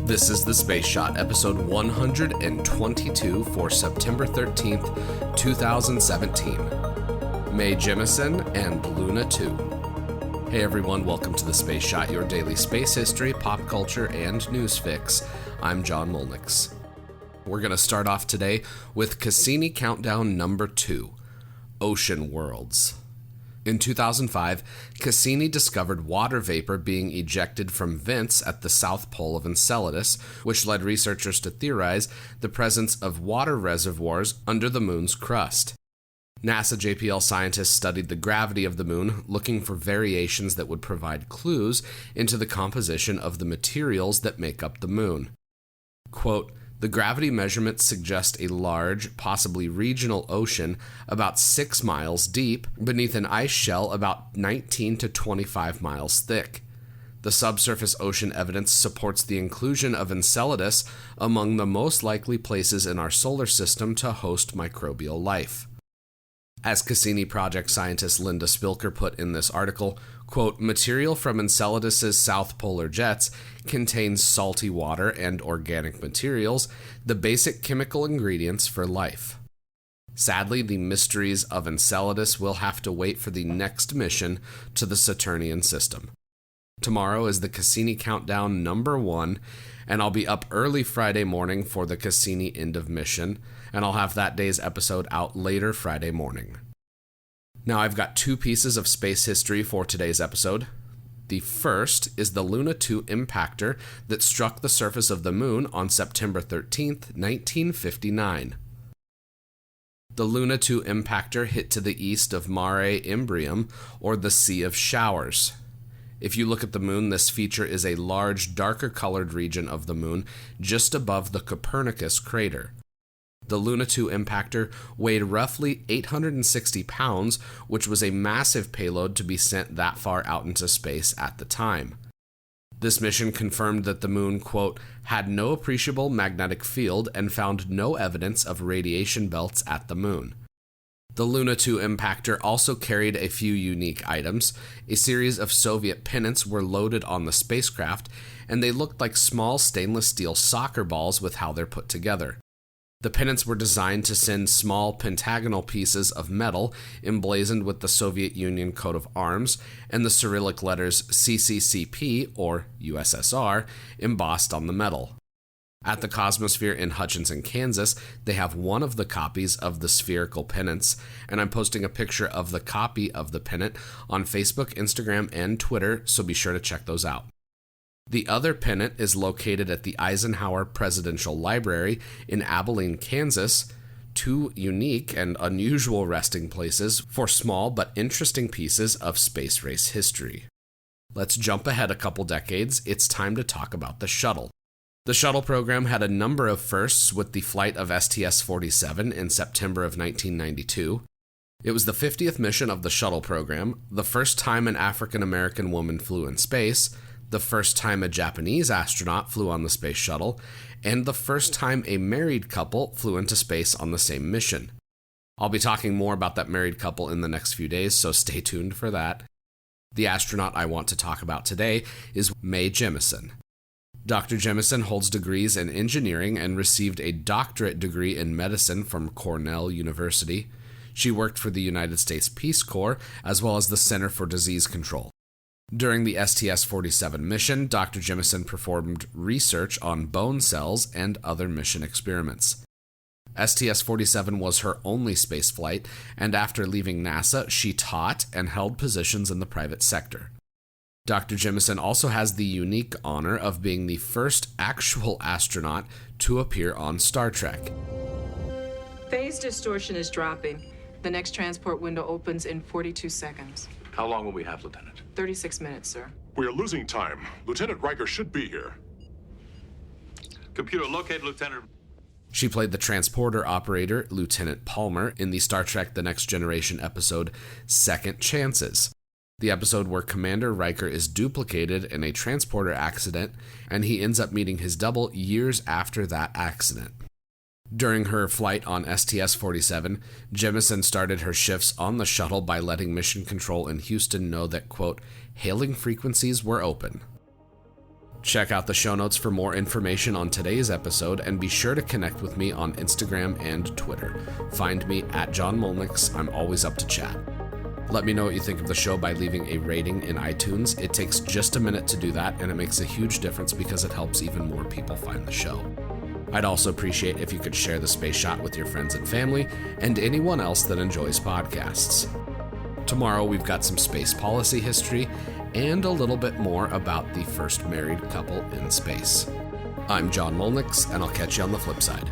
This is The Space Shot, episode 122 for September 13th, 2017. May Jemison and Luna 2. Hey everyone, welcome to The Space Shot, your daily space history, pop culture, and news fix. I'm John Molnix. We're going to start off today with Cassini Countdown number 2, Ocean Worlds. In 2005, Cassini discovered water vapor being ejected from vents at the south pole of Enceladus, which led researchers to theorize the presence of water reservoirs under the moon's crust. NASA JPL scientists studied the gravity of the moon, looking for variations that would provide clues into the composition of the materials that make up the moon. Quote, "The gravity measurements suggest a large, possibly regional ocean about 6 miles deep beneath an ice shell about 19 to 25 miles thick. The subsurface ocean evidence supports the inclusion of Enceladus among the most likely places in our solar system to host microbial life." As Cassini project scientist Linda Spilker put in this article, quote, "Material from Enceladus's south polar jets contains salty water and organic materials, the basic chemical ingredients for life. Sadly, the mysteries of Enceladus will have to wait for the next mission to the Saturnian system. Tomorrow is the Cassini Countdown number 1, and I'll be up early Friday morning for the Cassini end of mission, and I'll have that day's episode out later Friday morning." Now, I've got 2 pieces of space history for today's episode. The first is the Luna 2 impactor that struck the surface of the moon on September 13th, 1959. The Luna 2 impactor hit to the east of Mare Imbrium, or the Sea of Showers. If you look at the moon, this feature is a large, darker colored region of the moon just above the Copernicus crater. The Luna 2 impactor weighed roughly 860 pounds, which was a massive payload to be sent that far out into space at the time. This mission confirmed that the moon, quote, "had no appreciable magnetic field and found no evidence of radiation belts at the moon." The Luna 2 impactor also carried a few unique items. A series of Soviet pennants were loaded on the spacecraft, and they looked like small stainless steel soccer balls with how they're put together. The pennants were designed to send small pentagonal pieces of metal emblazoned with the Soviet Union coat of arms and the Cyrillic letters CCCP, or USSR, embossed on the metal. At the Cosmosphere in Hutchinson, Kansas, they have one of the copies of the spherical pennants, and I'm posting a picture of the copy of the pennant on Facebook, Instagram, and Twitter, so be sure to check those out. The other pennant is located at the Eisenhower Presidential Library in Abilene, Kansas, 2 unique and unusual resting places for small but interesting pieces of space race history. Let's jump ahead a couple decades. It's time to talk about the shuttle. The shuttle program had a number of firsts with the flight of STS-47 in September of 1992. It was the 50th mission of the shuttle program, the first time an African-American woman flew in space, the first time a Japanese astronaut flew on the space shuttle, and the first time a married couple flew into space on the same mission. I'll be talking more about that married couple in the next few days, so stay tuned for that. The astronaut I want to talk about today is May Jemison. Dr. Jemison holds degrees in engineering and received a doctorate degree in medicine from Cornell University. She worked for the United States Peace Corps as well as the Center for Disease Control. During the STS-47 mission, Dr. Jemison performed research on bone cells and other mission experiments. STS-47 was her only spaceflight, and after leaving NASA, she taught and held positions in the private sector. Dr. Jemison also has the unique honor of being the first actual astronaut to appear on Star Trek. Phase distortion is dropping. The next transport window opens in 42 seconds. How long will we have, Lieutenant? 36 minutes, sir. We are losing time. Lieutenant Riker should be here. Computer, locate Lieutenant. She played the transporter operator, Lieutenant Palmer, in the Star Trek The Next Generation episode Second Chances, the episode where Commander Riker is duplicated in a transporter accident, and he ends up meeting his double years after that accident. During her flight on STS-47, Jemison started her shifts on the shuttle by letting Mission Control in Houston know that, quote, hailing frequencies were open. Check out the show notes for more information on today's episode, and be sure to connect with me on Instagram and Twitter. Find me at John Molnix. I'm always up to chat. Let me know what you think of the show by leaving a rating in iTunes. It takes just a minute to do that, and it makes a huge difference because it helps even more people find the show. I'd also appreciate if you could share the Space Shot with your friends and family, and anyone else that enjoys podcasts. Tomorrow we've got some space policy history, and a little bit more about the first married couple in space. I'm John Molnix, and I'll catch you on the flip side.